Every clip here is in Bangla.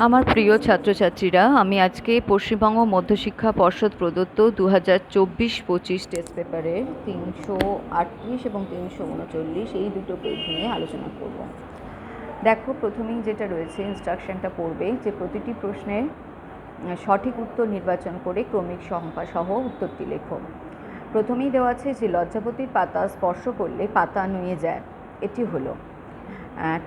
আমার প্রিয় ছাত্রছাত্রীরা, আমি আজকে পশ্চিমবঙ্গ মধ্যশিক্ষা পর্ষদ প্রদত্ত 2024-25 টেস্ট পেপারের 338 এবং 339 এই দুটো পেজ নিয়ে আলোচনা করব। দেখো, প্রথমেই যেটা রয়েছে ইনস্ট্রাকশনটা পড়বে যে প্রতিটি প্রশ্নের সঠিক উত্তর নির্বাচন করে ক্রমিক সংখ্যা সহ উত্তরটি লেখো। প্রথমেই দেওয়া আছে যে লজ্জাপতির পাতা স্পর্শ করলে পাতা নুয়ে যায়। এটি হলো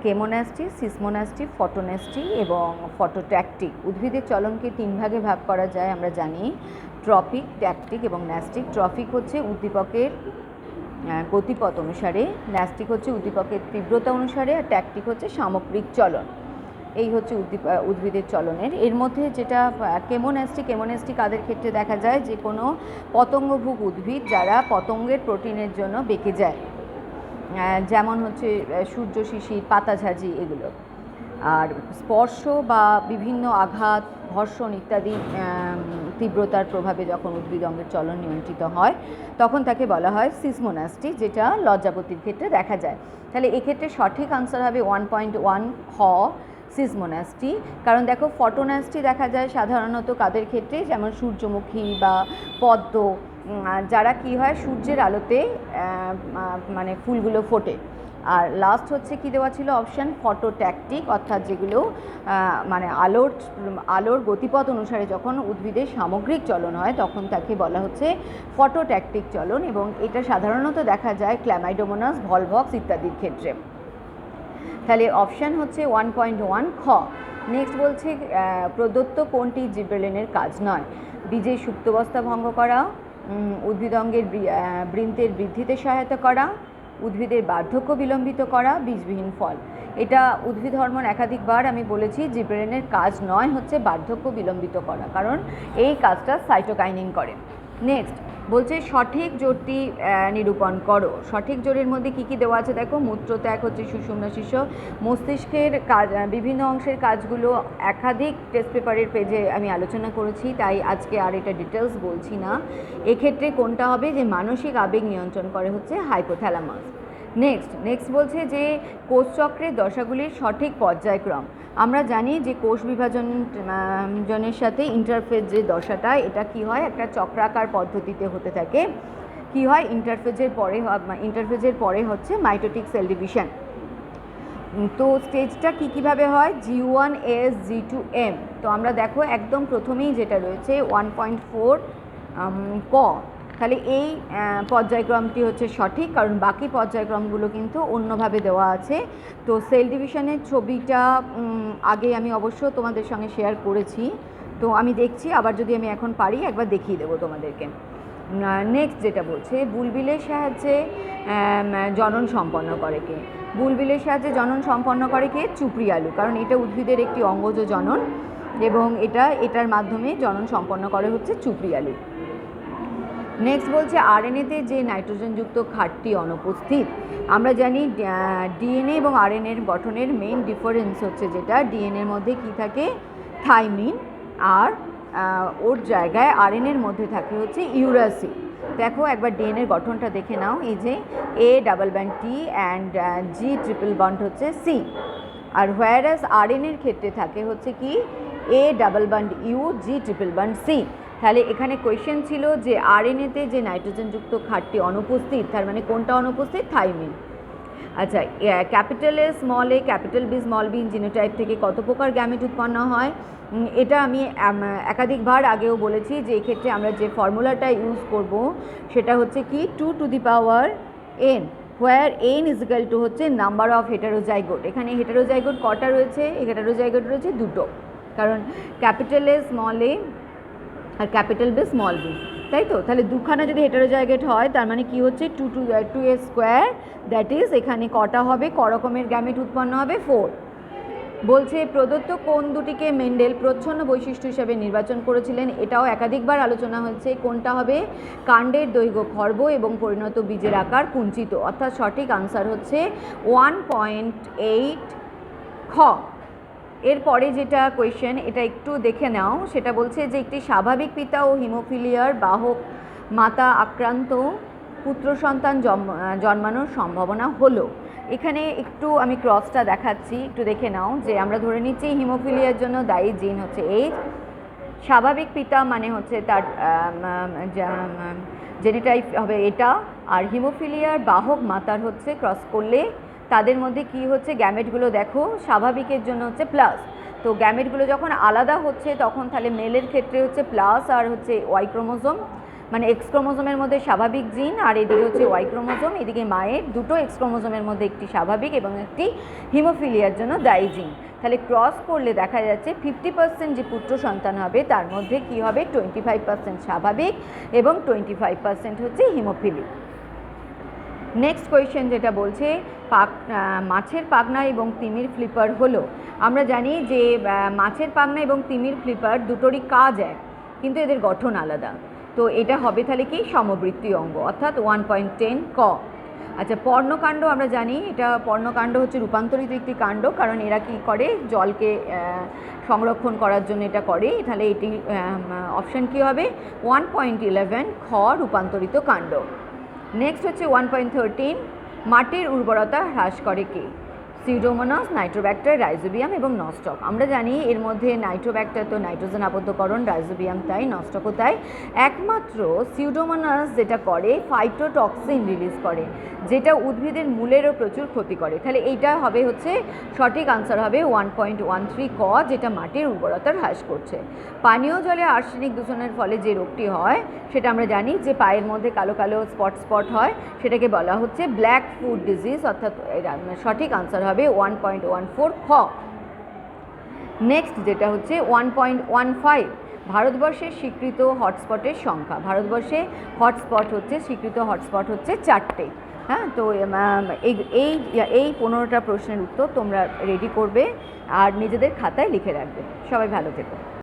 কেমোন্যাস্টি, সিসমোন্যাস্টি, ফটোন্যাস্টি এবং ফটোট্যাকটিক। উদ্ভিদের চলনকে 3 ভাগে ভাগ করা যায় আমরা জানি, ট্রপিক, ট্যাকটিক এবং ন্যাস্টিক। ট্রপিক হচ্ছে উদ্দীপকের গতিপথ অনুসারে, ন্যাস্টিক হচ্ছে উদ্দীপকের তীব্রতা অনুসারে, আর ট্যাকটিক হচ্ছে সামগ্রিক চলন। এই হচ্ছে উদ্ভিদের চলনের। এর মধ্যে যেটা কেমোন্যাস্টি কাদের ক্ষেত্রে দেখা যায়, যে কোনো পতঙ্গভুক উদ্ভিদ যারা পতঙ্গের প্রোটিনের জন্য বেঁকে যায়, যেমন হচ্ছে সূর্য শিশির, পাতাঝাজি, এগুলো। আর স্পর্শ বা বিভিন্ন আঘাত, ঘর্ষণ ইত্যাদি তীব্রতার প্রভাবে যখন উদ্ভিদ অঙ্গের চলন নিয়ন্ত্রিত হয় তখন তাকে বলা হয় সিসমোন্যাস্টি, যেটা লজ্জাপতির ক্ষেত্রে দেখা যায়। তাহলে এক্ষেত্রে সঠিক আনসার হবে 1.1 খ, সিসমোন্যাস্টি। কারণ দেখো, ফটোন্যাস্টি দেখা যায় সাধারণত কাদের ক্ষেত্রে, যেমন সূর্যমুখী বা পদ্ম, যারা কি হয় সূর্যের আলোতে মানে ফুলগুলো ফোটে। আর লাস্ট হচ্ছে কি দেওয়া ছিল অপশান, ফটোট্যাকটিক, অর্থাৎ যেগুলো মানে আলোর গতিপথ অনুসারে যখন উদ্ভিদের সামগ্রিক চলন হয় তখন তাকে বলা হচ্ছে ফটোট্যাকটিক চলন, এবং এটা সাধারণত দেখা যায় ক্ল্যামাইডোমোনাস, ভলভক্স ইত্যাদির ক্ষেত্রে। তাহলে অপশান হচ্ছে 1.1 খ। নেক্সট বলছে প্রদত্ত কোনটি জিব্রেলিনের কাজ নয়? বীজের সুপ্তাবস্থা ভঙ্গ করা, উদ্ভিদঙ্গের বৃন্তের বৃদ্ধিতে সহায়তা করা, উদ্ভিদের বার্ধক্য বিলম্বিত করা, বীজবিহীন ফল। এটা উদ্ভিদ হরমোন একাধিকবার আমি বলেছি, জিব্রেলিনের কাজ নয় হচ্ছে বার্ধক্য বিলম্বিত করা, কারণ এই কাজটা সাইটোকাইনিন করে। নেক্সট বলছে সঠিক জোরটি নিরূপণ করো। সঠিক জোরের মধ্যে কি কি দেওয়া আছে দেখো, মূত্রত্যাগ হচ্ছে সুষুম্না শীর্ষ। মস্তিষ্কের কাজ, বিভিন্ন অংশের কাজগুলো একাধিক টেস্ট পেপারের পেজে আমি আলোচনা করেছি, তাই আজকে আর এটা ডিটেলস বলছি না। এক্ষেত্রে কোনটা হবে, যে মানসিক আবেগ নিয়ন্ত্রণ করে হচ্ছে হাইপোথ্যালামাস। নেক্সট বলছে যে কোষচক্রের দশাগুলির সঠিক পর্যায়ক্রম। আমরা জানি যে কোষ বিভাজনের সাথে ইন্টারফেজ যে দশাটা, এটা কি হয়, একটা চক্রাকার পদ্ধতিতে হতে থাকে। কি হয়, ইন্টারফেজের পরে হচ্ছে মাইটোটিক সেল ডিভিশন। তো স্টেজটা কীভাবে হয়, G1S G2M। তো আমরা দেখো একদম প্রথমেই যেটা রয়েছে 1.4 ক। তাহলে এই পর্যায়ক্রমটি হচ্ছে সঠিক, কারণ বাকি পর্যায়ক্রমগুলো কিন্তু অন্যভাবে দেওয়া আছে। তো সেল ডিভিশনের ছবিটা আগে আমি অবশ্য তোমাদের সঙ্গে শেয়ার করেছি, তো আমি দেখছি আবার যদি আমি এখন পারি একবার দেখিয়ে দেবো তোমাদেরকে। নেক্সট যেটা বলছে বুলবিলের সাহায্যে জনন সম্পন্ন করে কে? বুলবিলের সাহায্যে জনন সম্পন্ন করে কে? চুপড়ি আলু, কারণ এটা উদ্ভিদের একটি অঙ্গজ জনন এবং এটার মাধ্যমে জনন সম্পন্ন করে হচ্ছে চুপড়ি আলু। নেক্সট বলছে আরএনএতে যে নাইট্রোজেনযুক্ত ক্ষারটি অনুপস্থিত। আমরা জানি ডিএনএ এবং আরএনএর গঠনের মেইন ডিফারেন্স হচ্ছে, যেটা ডিএনএর মধ্যে কি থাকে, থাইমিন, আর ওর জায়গায় আরএনএর মধ্যে থাকে হচ্ছে ইউরাসিল। দেখো একবার ডিএনএর গঠনটা দেখে নাও, এই যে A double bond T and G triple bond হচ্ছে C। আর হোয়ারাস আরএনএর ক্ষেত্রে থাকে হচ্ছে কি, A double bond U, G triple bond C। তাহলে এখানে কোয়েশ্চেন ছিল যে আরএনএতে যে নাইট্রোজেনযুক্ত ক্ষারটি অনুপস্থিত, তার মানে কোনটা অনুপস্থিত? থাইমিন। আচ্ছা, capital A small A, capital B small B genotype থেকে কত প্রকার গ্যামেট উৎপন্ন হয়? এটা আমি একাধিকবার আগেও বলেছি যে এক্ষেত্রে আমরা যে ফর্মুলাটা ইউজ করব সেটা হচ্ছে কি, 2 to the power n, where n is equal to হচ্ছে নাম্বার অফ হেটারোজাইগোট। এখানে হেটারোজাইগোট কটা রয়েছে? হেটারোজাইগোট রয়েছে দুটো, কারণ ক্যাপিটাল এ স্মল এ আর ক্যাপিটাল বি স্মল বি, তাই তো? তাহলে দুখানা যদি হেটারোজাইগোট হয় তার মানে কি হচ্ছে, 2 স্কোয়ার, দ্যাট ইজ এখানে কটা হবে, ক রকমের গ্যামেট উৎপন্ন হবে? 4। বলছে প্রদত্ত কোন দুটিকে মেন্ডেল প্রচ্ছন্ন বৈশিষ্ট্য হিসেবে নির্বাচন করেছিলেন? এটাও একাধিকবার আলোচনা হয়েছে। কোনটা হবে? কাণ্ডের দৈর্ঘ্য খর্ব এবং পরিণত বীজের আকার কুঞ্চিত, অর্থাৎ সঠিক আনসার হচ্ছে 1.8 খ। এরপরে যেটা কোয়েশ্চেন, এটা একটু দেখে নাও, সেটা বলছে যে একটি স্বাভাবিক পিতা ও হিমোফিলিয়ার বাহক মাতা আক্রান্ত পুত্র সন্তান জন্মানোর সম্ভাবনা হলো। এখানে একটু আমি ক্রসটা দেখাচ্ছি, একটু দেখে নাও যে আমরা ধরে নিচ্ছি হিমোফিলিয়ার জন্য দায়ী জিন হচ্ছে এইচ, স্বাভাবিক পিতা মানে হচ্ছে তার জেনেটাইপ হবে এটা, আর হিমোফিলিয়ার বাহক মাতার হচ্ছে ক্রস করলে তাদের মধ্যে কি হচ্ছে, গ্যামেটগুলো দেখো স্বাভাবিকের জন্য হচ্ছে প্লাস, তো গ্যামেটগুলো যখন আলাদা হচ্ছে তখন তাহলে মেলের ক্ষেত্রে হচ্ছে প্লাস আর হচ্ছে ওয়াই ক্রোমোজোম, মানে এক্স ক্রোমোজোমের মধ্যে স্বাভাবিক জিন আর এদিকে হচ্ছে ওয়াই ক্রোমোজোম, এদিকে মায়ের দুটো এক্স ক্রোমোজোমের মধ্যে একটি স্বাভাবিক এবং একটি হিমোফিলিয়ার জন্য দায়ী জিন। তাহলে ক্রস করলে দেখা যাচ্ছে 50% যে পুত্র সন্তান হবে তার মধ্যে কি হবে, 25% স্বাভাবিক এবং 25% হচ্ছে হিমোফিলিক। নেক্সট কোয়েশ্চেন যেটা বলছে মাছের পাখনা এবং তিমির ফ্লিপার হলো, আমরা জানি যে মাছের পাখনা এবং তিমির ফ্লিপার দুটোরই কাজ এক, কিন্তু এদের গঠন আলাদা, তো এটা হবে তাহলে কি সমবৃত্তীয় অঙ্গ, অর্থাৎ 1.10 ক। আচ্ছা, পর্ণকাণ্ড আমরা জানি, এটা পর্ণকাণ্ড হচ্ছে রূপান্তরিত একটি কাণ্ড, কারণ এরা কি করে জলকে সংরক্ষণ করার জন্য এটা করে, তাহলে এটি অপশান কী হবে 1.11 খ রূপান্তরিত কাণ্ড। নেক্সট হচ্ছে 1.13 মাটির উর্বরতা হ্রাস করে কে, সিউডোমোনাস, নাইট্রোব্যাক্টার, রাইজোবিয়াম এবং নস্টক। আমরা জানি এর মধ্যে নাইট্রোব্যাক্টার তো নাইট্রোজেন আবদ্ধকরণ, রাইজোবিয়াম তাই, নস্টকও তাই, একমাত্র সিউডোমোনাস যেটা করে ফাইটোটক্সিন রিলিজ করে, যেটা উদ্ভিদের মূলেরও প্রচুর ক্ষতি করে। তাহলে এইটা হবে হচ্ছে সঠিক আনসার হবে 1.13 ক, যেটা মাটির উর্বরতা হ্রাস করছে। পানীয় জলে আর্সেনিক দূষণের ফলে যে রোগটি হয় সেটা আমরা জানি যে পায়ের মধ্যে কালো কালো স্পট হয়, সেটাকে বলা হচ্ছে ব্ল্যাক ফুট ডিজিজ, অর্থাৎ সঠিক আনসার হবে 1.14 খ। নেক্সট যেটা হচ্ছে 1.15 ভারতবর্ষের স্বীকৃত হটস্পটের সংখ্যা, ভারতবর্ষে স্বীকৃত হটস্পট হচ্ছে 4টে। হ্যাঁ, তো এই 15টা প্রশ্নের উত্তর তোমরা রেডি করবে আর নিজেদের খাতায় লিখে রাখবে। সবাই ভালো থেকো।